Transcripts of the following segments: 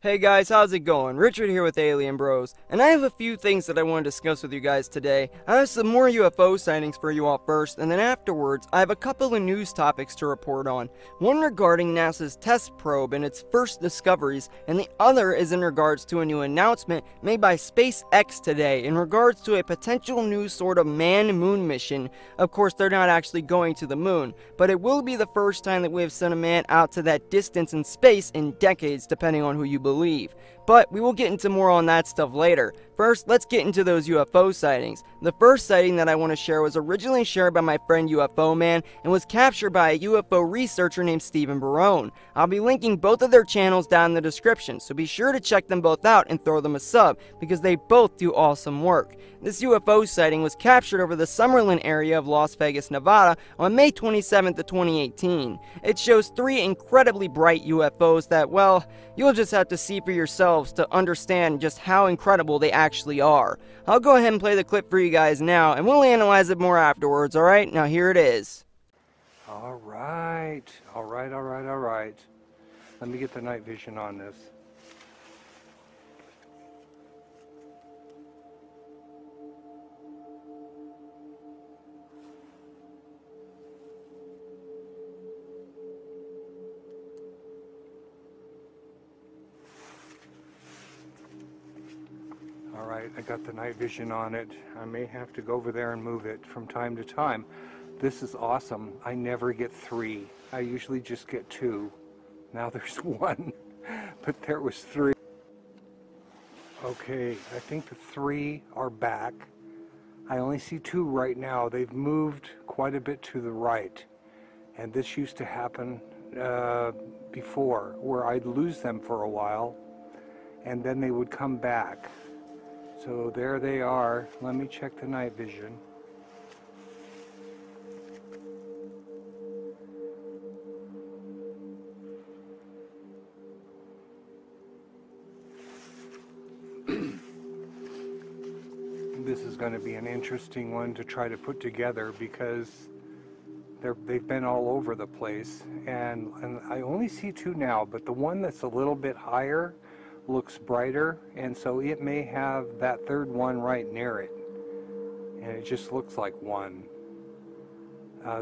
Hey guys, how's it going? Richard here with Alien Bros, and I have a few things that I want to discuss with you guys today. I have some more UFO sightings for you all first, and then afterwards, I have a couple of news topics to report on. One regarding NASA's TESS probe and its first discoveries, and the other is in regards to a new announcement made by SpaceX today in regards to a potential new sort of man-moon mission. Of course, they're not actually going to the moon, but it will be the first time that we have sent a man out to that distance in space in decades, depending on who you believe. But we will get into more on that stuff later. First, let's get into those UFO sightings. The first sighting that I want to share was originally shared by my friend UFO Man and was captured by a UFO researcher named Stephen Barone. I'll be linking both of their channels down in the description, so be sure to check them both out and throw them a sub, because they both do awesome work. This UFO sighting was captured over the Summerlin area of Las Vegas, Nevada on May 27th of 2018. It shows three incredibly bright UFOs that, well, you'll just have to see for yourselves to understand just how incredible they actually are. I'll go ahead and play the clip for you guys now, and we'll analyze it more afterwards, alright? Now here it is. Alright. Let me get the night vision on this. Alright, I got the night vision on it. I may have to go over there and move it from time to time. This is awesome. I never get three. I usually just get two. Now there's one, but there was three. Okay, I think the three are back. I only see two right now. They've moved quite a bit to the right. And this used to happen before, where I'd lose them for a while, and then they would come back. So there they are. Let me check the night vision. This is going to be an interesting one to try to put together because they've been all over the place, and I only see two now, but the one that's a little bit higher looks brighter, and so it may have that third one right near it, and it just looks like one.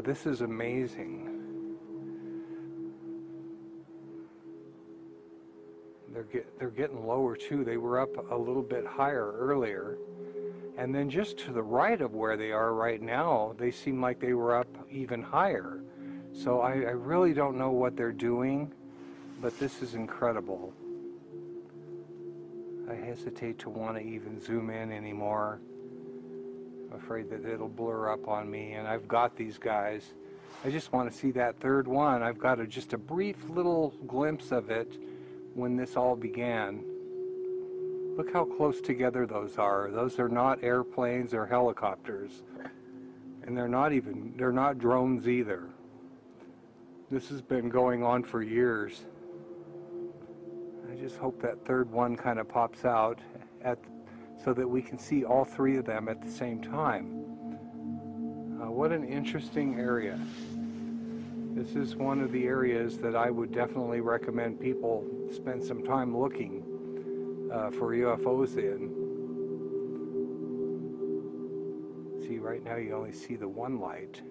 This is amazing. They're getting lower too. They were up a little bit higher earlier, and then just to the right of where they are right now, they seem like they were up even higher. So I really don't know what they're doing, but this is incredible. I hesitate to want to even zoom in anymore. I'm afraid that it'll blur up on me, and I've got these guys. I just want to see that third one. I've got just a brief little glimpse of it when this all began. Look how close together those are. Those are not airplanes or helicopters. And they're not drones either. This has been going on for years. I just hope that third one kind of pops out so that we can see all three of them at the same time. What an interesting area. This is one of the areas that I would definitely recommend people spend some time looking for UFOs in. See, right now you only see the one light.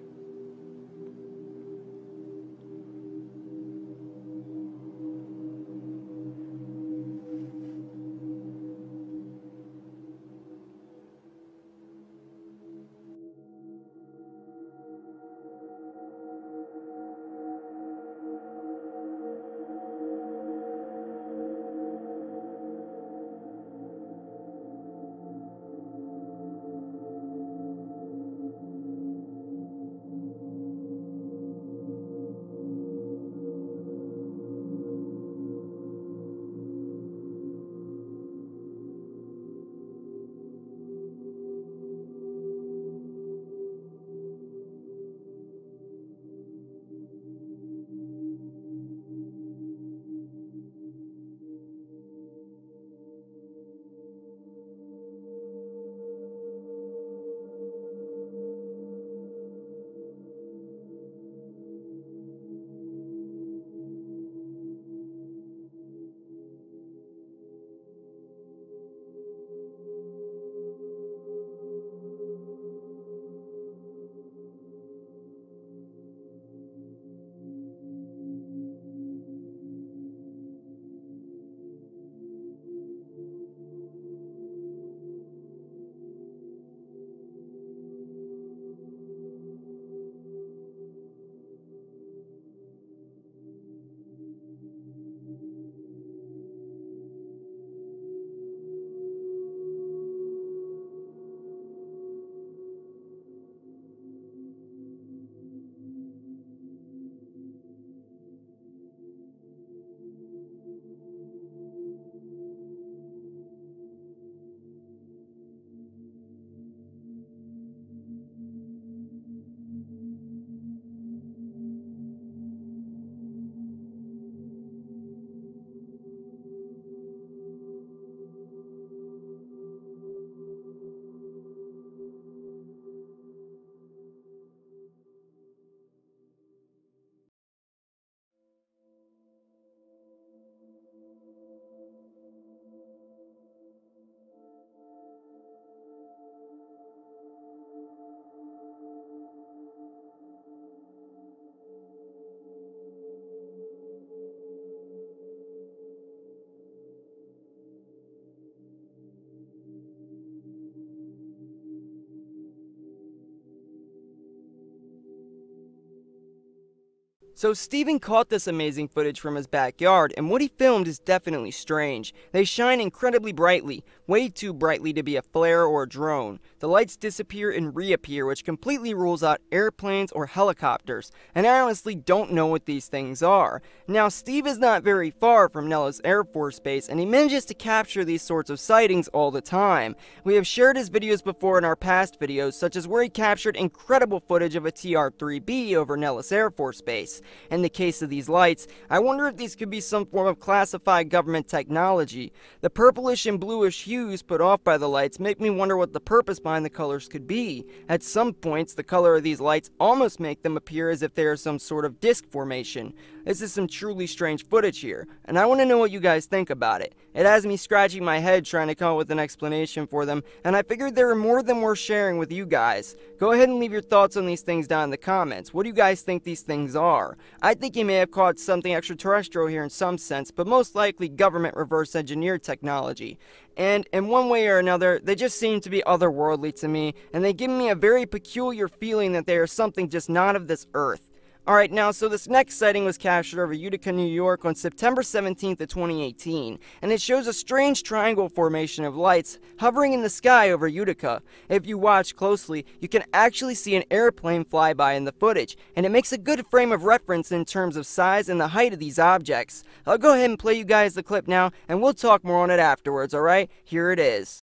So Steven caught this amazing footage from his backyard, and what he filmed is definitely strange. They shine incredibly brightly, way too brightly to be a flare or a drone. The lights disappear and reappear, which completely rules out airplanes or helicopters, and I honestly don't know what these things are. Now, Steve is not very far from Nellis Air Force Base, and he manages to capture these sorts of sightings all the time. We have shared his videos before in our past videos, such as where he captured incredible footage of a TR-3B over Nellis Air Force Base. In the case of these lights, I wonder if these could be some form of classified government technology. The purplish and bluish hues put off by the lights make me wonder what the purpose behind the colors could be. At some points, the color of these lights almost make them appear as if they are some sort of disc formation. This is some truly strange footage here, and I want to know what you guys think about it. It has me scratching my head trying to come up with an explanation for them, and I figured they were more than worth sharing with you guys. Go ahead and leave your thoughts on these things down in the comments. What do you guys think these things are? I think he may have caught something extraterrestrial here in some sense, but most likely government reverse engineered technology. And in one way or another, they just seem to be otherworldly to me, and they give me a very peculiar feeling that they are something just not of this earth. Alright, now, so this next sighting was captured over Utica, New York on September 17th of 2018, and it shows a strange triangle formation of lights hovering in the sky over Utica. If you watch closely, you can actually see an airplane fly by in the footage, and it makes a good frame of reference in terms of size and the height of these objects. I'll go ahead and play you guys the clip now, and we'll talk more on it afterwards, alright? Here it is.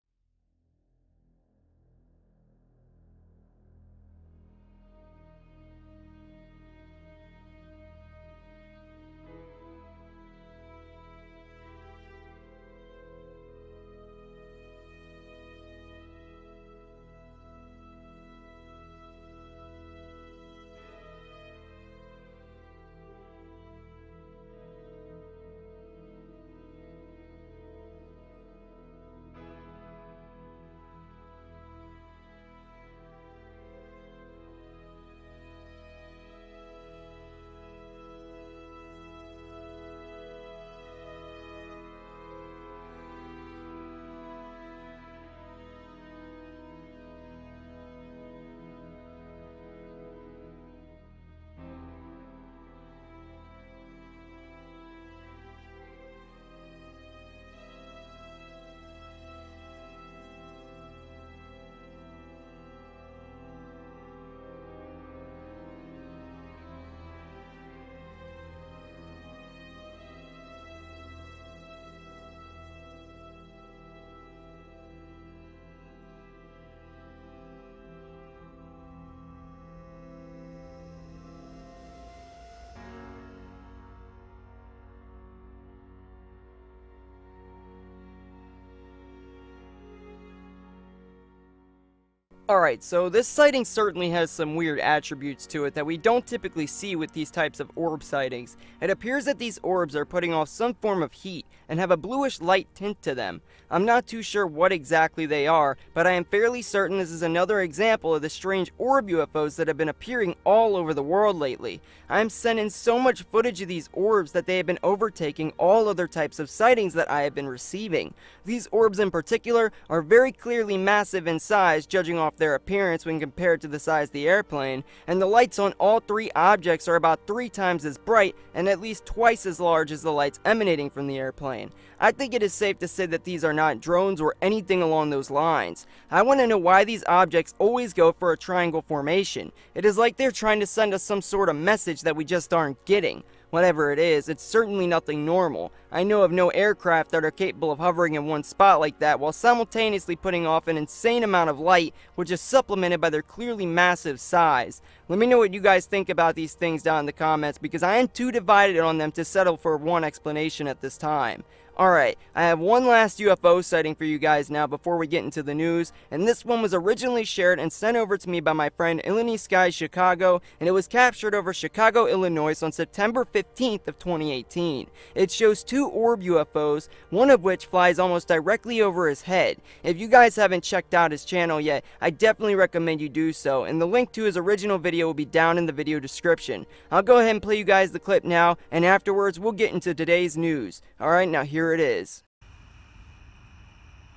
Alright, so this sighting certainly has some weird attributes to it that we don't typically see with these types of orb sightings. It appears that these orbs are putting off some form of heat and have a bluish light tint to them. I'm not too sure what exactly they are, but I am fairly certain this is another example of the strange orb UFOs that have been appearing all over the world lately. I am sending so much footage of these orbs that they have been overtaking all other types of sightings that I have been receiving. These orbs in particular are very clearly massive in size, judging off their appearance when compared to the size of the airplane, and the lights on all three objects are about 3 times as bright and at least twice as large as the lights emanating from the airplane. I think it is safe to say that these are not drones or anything along those lines. I want to know why these objects always go for a triangle formation. It is like they're trying to send us some sort of message that we just aren't getting. Whatever it is, it's certainly nothing normal. I know of no aircraft that are capable of hovering in one spot like that while simultaneously putting off an insane amount of light, which is supplemented by their clearly massive size. Let me know what you guys think about these things down in the comments, because I am too divided on them to settle for one explanation at this time. Alright, I have one last UFO sighting for you guys now before we get into the news, and this one was originally shared and sent over to me by my friend Illini Sky Chicago, and it was captured over Chicago, Illinois on September 15th of 2018. It shows 2 orb UFOs, one of which flies almost directly over his head. If you guys haven't checked out his channel yet, I definitely recommend you do so, and the link to his original video will be down in the video description. I'll go ahead and play you guys the clip now, and afterwards we'll get into today's news. Alright, now here it is.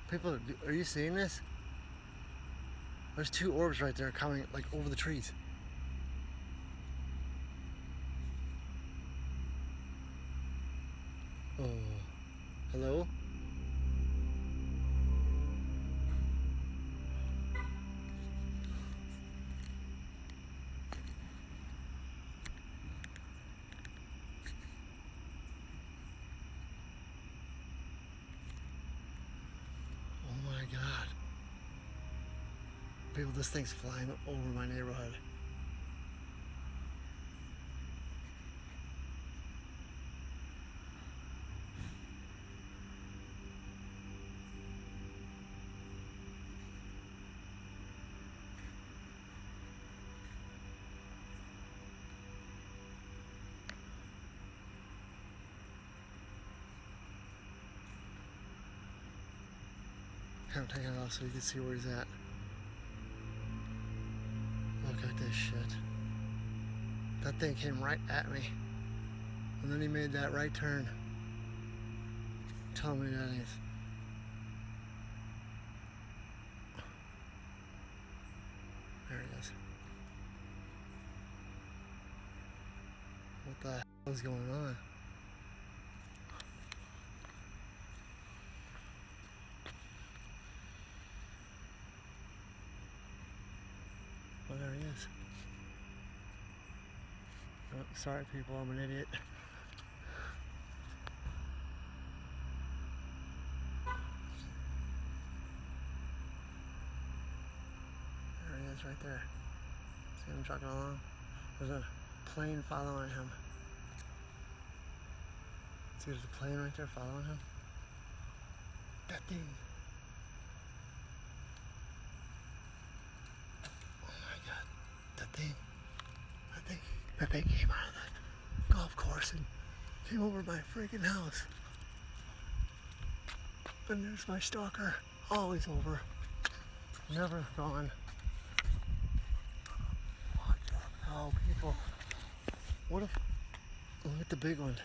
People, are you seeing this? There's 2 orbs right there coming like over the trees. Oh. Hello? Oh my God. People, this thing's flying over my neighborhood. I'm taking it off so you can see where he's at. Look at this shit. That thing came right at me. And then he made that right turn. Tell me that is. There it is. What the hell is going on? Well, there he is. Oh, sorry people, I'm an idiot. There he is right there. See him trucking along? There's a plane following him. See, there's a plane right there following him. That thing. That thing came out of the golf course and came over my freaking house. And there's my stalker, always over, never gone. What the hell, people? What if, look at the big one.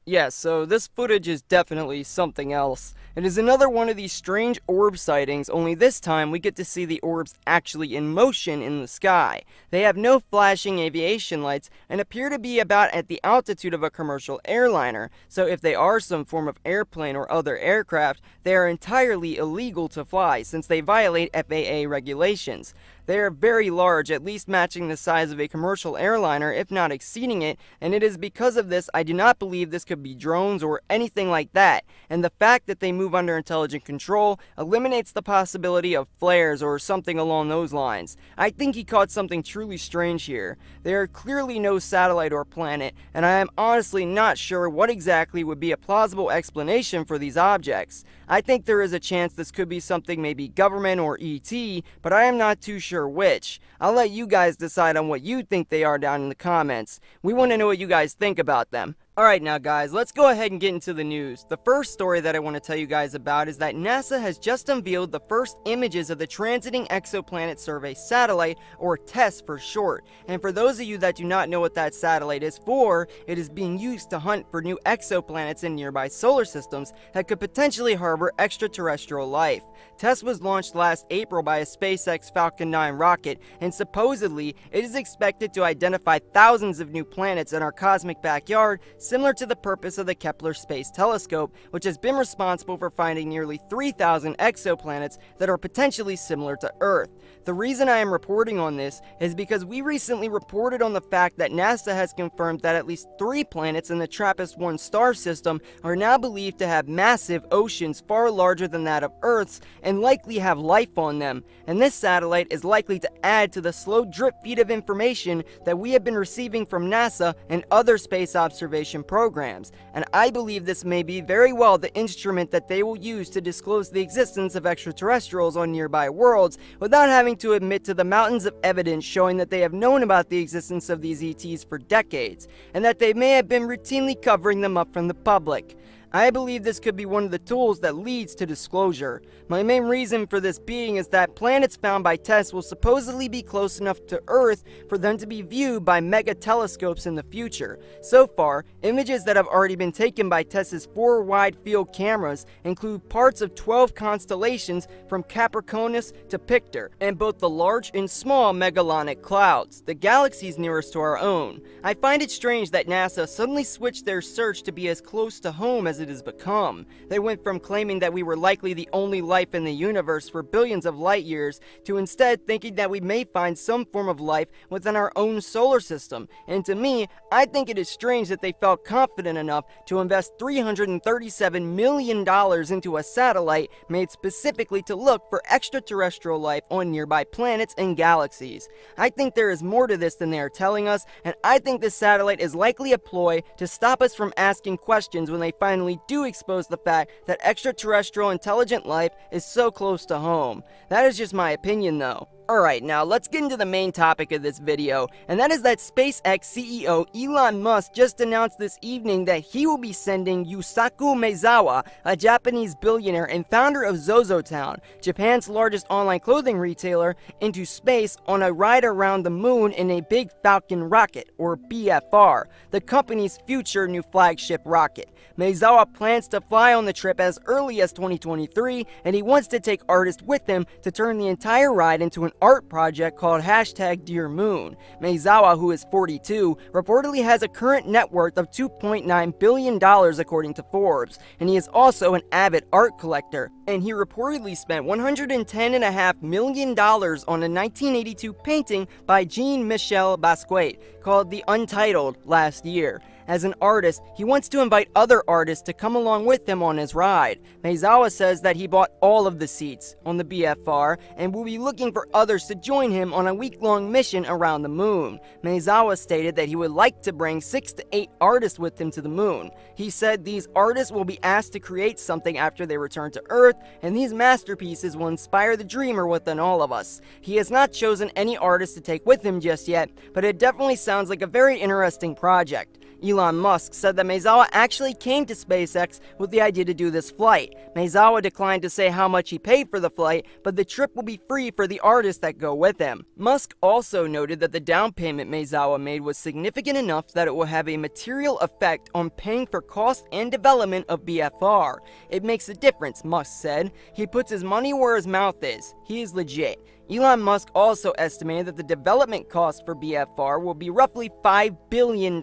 Yeah, so this footage is definitely something else. It is another one of these strange orb sightings, only this time we get to see the orbs actually in motion in the sky. They have no flashing aviation lights and appear to be about at the altitude of a commercial airliner, so if they are some form of airplane or other aircraft, they are entirely illegal to fly since they violate FAA regulations. They are very large, at least matching the size of a commercial airliner, if not exceeding it, and it is because of this I do not believe this could be drones or anything like that, and the fact that they move under intelligent control eliminates the possibility of flares or something along those lines. I think he caught something truly strange here. There are clearly no satellite or planet, and I am honestly not sure what exactly would be a plausible explanation for these objects. I think there is a chance this could be something maybe government or ET, but I am not too sure which. I'll let you guys decide on what you think they are down in the comments. We want to know what you guys think about them. Alright now guys, let's go ahead and get into the news. The first story that I want to tell you guys about is that NASA has just unveiled the first images of the Transiting Exoplanet Survey satellite, or TESS for short. And for those of you that do not know what that satellite is for, it is being used to hunt for new exoplanets in nearby solar systems that could potentially harbor extraterrestrial life. TESS was launched last April by a SpaceX Falcon 9 rocket, and supposedly it is expected to identify thousands of new planets in our cosmic backyard, similar to the purpose of the Kepler Space Telescope, which has been responsible for finding nearly 3,000 exoplanets that are potentially similar to Earth. The reason I am reporting on this is because we recently reported on the fact that NASA has confirmed that at least 3 planets in the TRAPPIST-1 star system are now believed to have massive oceans far larger than that of Earth's and likely have life on them, and this satellite is likely to add to the slow drip feed of information that we have been receiving from NASA and other space observation programs, and I believe this may be very well the instrument that they will use to disclose the existence of extraterrestrials on nearby worlds without having to admit to the mountains of evidence showing that they have known about the existence of these ETs for decades, and that they may have been routinely covering them up from the public. I believe this could be one of the tools that leads to disclosure. My main reason for this being is that planets found by TESS will supposedly be close enough to Earth for them to be viewed by mega telescopes in the future. So far, images that have already been taken by TESS's 4 wide-field cameras include parts of 12 constellations from Capricornus to Pictor, and both the large and small Magellanic Clouds, the galaxies nearest to our own. I find it strange that NASA suddenly switched their search to be as close to home as it has become. They went from claiming that we were likely the only life in the universe for billions of light years to instead thinking that we may find some form of life within our own solar system. And to me, I think it is strange that they felt confident enough to invest $337 million into a satellite made specifically to look for extraterrestrial life on nearby planets and galaxies. I think there is more to this than they are telling us, and I think this satellite is likely a ploy to stop us from asking questions when they finally do expose the fact that extraterrestrial intelligent life is so close to home. That is just my opinion though. Alright, now let's get into the main topic of this video, and that is that SpaceX CEO Elon Musk just announced this evening that he will be sending Yusaku Maezawa, a Japanese billionaire and founder of ZOZOTOWN, Japan's largest online clothing retailer, into space on a ride around the moon in a Big Falcon rocket, or BFR, the company's future new flagship rocket. Maezawa plans to fly on the trip as early as 2023, and he wants to take artists with him to turn the entire ride into an art project called #DearMoon. Maezawa, who is 42, reportedly has a current net worth of $2.9 billion according to Forbes, and he is also an avid art collector. And he reportedly spent $110.5 million on a 1982 painting by Jean-Michel Basquiat called The Untitled last year. As an artist, he wants to invite other artists to come along with him on his ride. Maezawa says that he bought all of the seats on the BFR and will be looking for others to join him on a week-long mission around the moon. Maezawa stated that he would like to bring 6 to 8 artists with him to the moon. He said these artists will be asked to create something after they return to Earth, and these masterpieces will inspire the dreamer within all of us. He has not chosen any artists to take with him just yet, but it definitely sounds like a very interesting project. Elon Musk said that Maezawa actually came to SpaceX with the idea to do this flight. Maezawa declined to say how much he paid for the flight, but the trip will be free for the artists that go with him. Musk also noted that the down payment Maezawa made was significant enough that it will have a material effect on paying for cost and development of BFR. It makes a difference, Musk said. He puts his money where his mouth is. He is legit. Elon Musk also estimated that the development cost for BFR will be roughly $5 billion.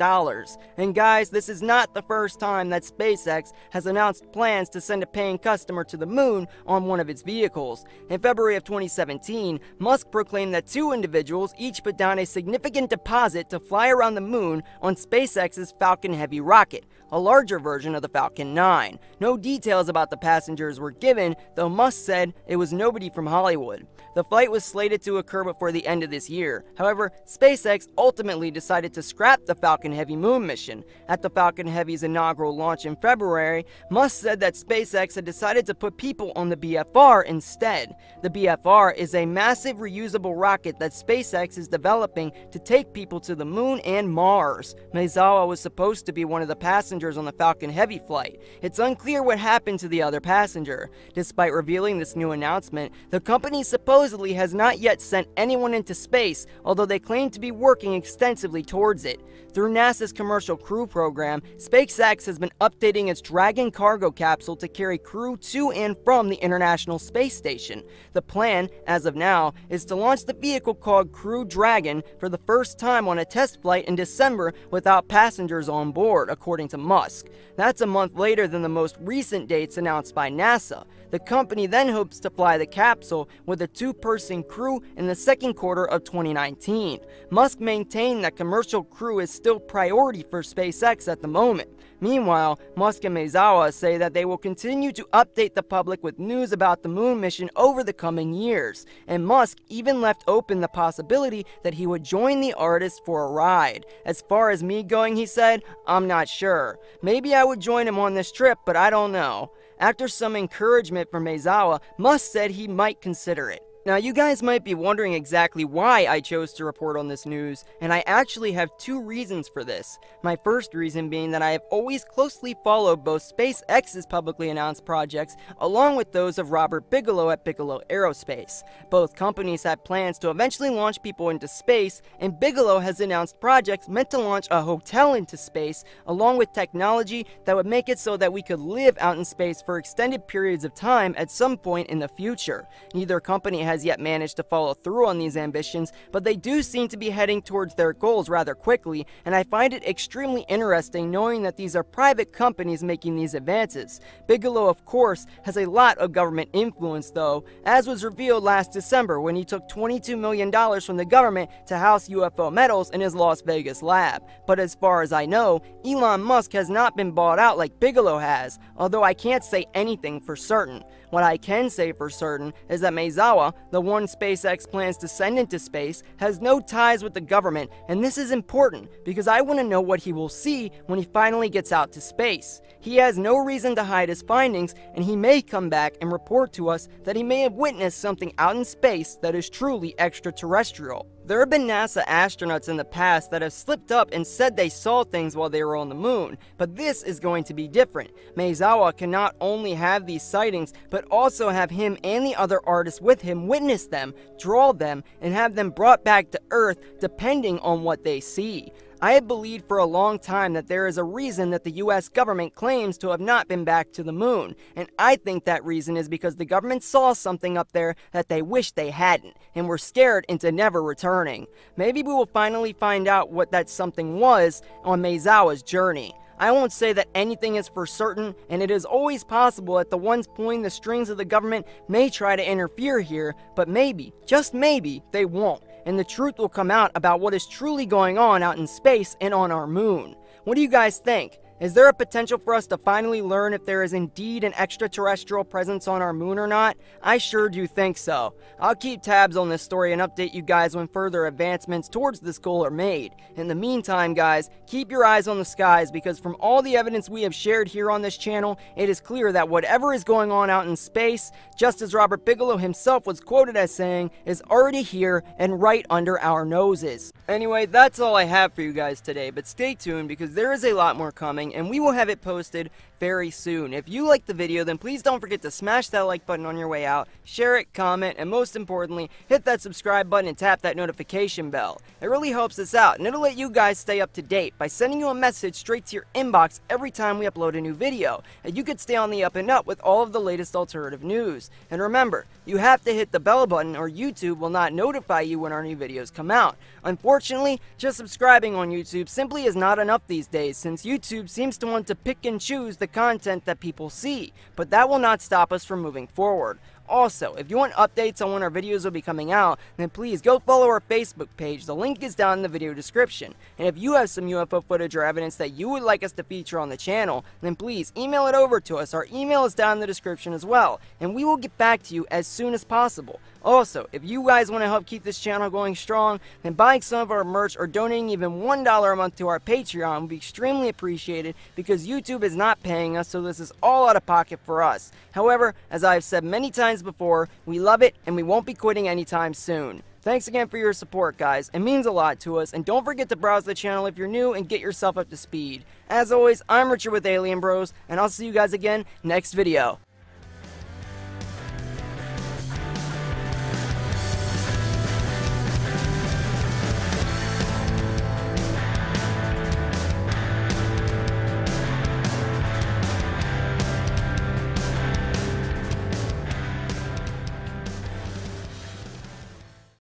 And guys, this is not the first time that SpaceX has announced plans to send a paying customer to the moon on one of its vehicles. In February of 2017, Musk proclaimed that 2 individuals each put down a significant deposit to fly around the moon on SpaceX's Falcon Heavy rocket, a larger version of the Falcon 9. No details about the passengers were given, though Musk said it was nobody from Hollywood. The flight was slated to occur before the end of this year. However, SpaceX ultimately decided to scrap the Falcon Heavy moon mission. At the Falcon Heavy's inaugural launch in February, Musk said that SpaceX had decided to put people on the BFR instead. The BFR is a massive reusable rocket that SpaceX is developing to take people to the moon and Mars. Maezawa was supposed to be one of the passengers on the Falcon Heavy flight. It's unclear what happened to the other passenger. Despite revealing this new announcement, the company supposedly has not yet sent anyone into space, although they claim to be working extensively towards it. Through NASA's Commercial Crew program, SpaceX has been updating its Dragon cargo capsule to carry crew to and from the International Space Station. The plan, as of now, is to launch the vehicle called Crew Dragon for the first time on a test flight in December without passengers on board, according to Musk. That's a month later than the most recent dates announced by NASA. The company then hopes to fly the capsule with a 2-person crew in the second quarter of 2019. Musk maintained that commercial crew is still priority for SpaceX at the moment. Meanwhile, Musk and Maezawa say that they will continue to update the public with news about the moon mission over the coming years, and Musk even left open the possibility that he would join the artists for a ride. As far as me going, he said, I'm not sure. Maybe I would join him on this trip, but I don't know. After some encouragement from Maezawa, Musk said he might consider it. Now, you guys might be wondering exactly why I chose to report on this news, and I actually have two reasons for this. My first reason being that I have always closely followed both SpaceX's publicly announced projects, along with those of Robert Bigelow at Bigelow Aerospace. Both companies have plans to eventually launch people into space, and Bigelow has announced projects meant to launch a hotel into space, along with technology that would make it so that we could live out in space for extended periods of time at some point in the future. Neither company has yet managed to follow through on these ambitions, but they do seem to be heading towards their goals rather quickly, and I find it extremely interesting knowing that these are private companies making these advances. Bigelow, of course, has a lot of government influence though, as was revealed last December when he took $22 million from the government to house UFO medals in his Las Vegas lab. But as far as I know, Elon Musk has not been bought out like Bigelow has, although I can't say anything for certain. What I can say for certain is that Maezawa, the one SpaceX plans to send into space, has no ties with the government, and this is important because I want to know what he will see when he finally gets out to space. He has no reason to hide his findings, and he may come back and report to us that he may have witnessed something out in space that is truly extraterrestrial. There have been NASA astronauts in the past that have slipped up and said they saw things while they were on the moon, but this is going to be different. Maezawa can not only have these sightings, but also have him and the other artists with him witness them, draw them, and have them brought back to Earth depending on what they see. I have believed for a long time that there is a reason that the US government claims to have not been back to the moon, and I think that reason is because the government saw something up there that they wish they hadn't, and were scared into never returning. Maybe we will finally find out what that something was on Maezawa's journey. I won't say that anything is for certain, and it is always possible that the ones pulling the strings of the government may try to interfere here, but maybe, just maybe, they won't, and the truth will come out about what is truly going on out in space and on our moon. What do you guys think? Is there a potential for us to finally learn if there is indeed an extraterrestrial presence on our moon or not? I sure do think so. I'll keep tabs on this story and update you guys when further advancements towards this goal are made. In the meantime, guys, keep your eyes on the skies because from all the evidence we have shared here on this channel, it is clear that whatever is going on out in space, just as Robert Bigelow himself was quoted as saying, is already here and right under our noses. Anyway, that's all I have for you guys today, but stay tuned because there is a lot more coming, and we will have it posted very soon. If you liked the video, then please don't forget to smash that like button on your way out, share it, comment, and most importantly, hit that subscribe button and tap that notification bell. It really helps us out, and it'll let you guys stay up to date by sending you a message straight to your inbox every time we upload a new video, and you could stay on the up and up with all of the latest alternative news. And remember, you have to hit the bell button or YouTube will not notify you when our new videos come out. Unfortunately, just subscribing on YouTube simply is not enough these days, since YouTube seems to want to pick and choose the content that people see, but that will not stop us from moving forward. Also, if you want updates on when our videos will be coming out, then please go follow our Facebook page. The link is down in the video description. And if you have some UFO footage or evidence that you would like us to feature on the channel, then please email it over to us. Our email is down in the description as well, and we will get back to you as soon as possible. Also, if you guys want to help keep this channel going strong, then buying some of our merch or donating even $1 a month to our Patreon would be extremely appreciated because YouTube is not paying us, so this is all out of pocket for us. However, as I've said many times before, we love it and we won't be quitting anytime soon. Thanks again for your support, guys. It means a lot to us, and don't forget to browse the channel if you're new and get yourself up to speed. As always, I'm Richard with Alien Bros, and I'll see you guys again next video.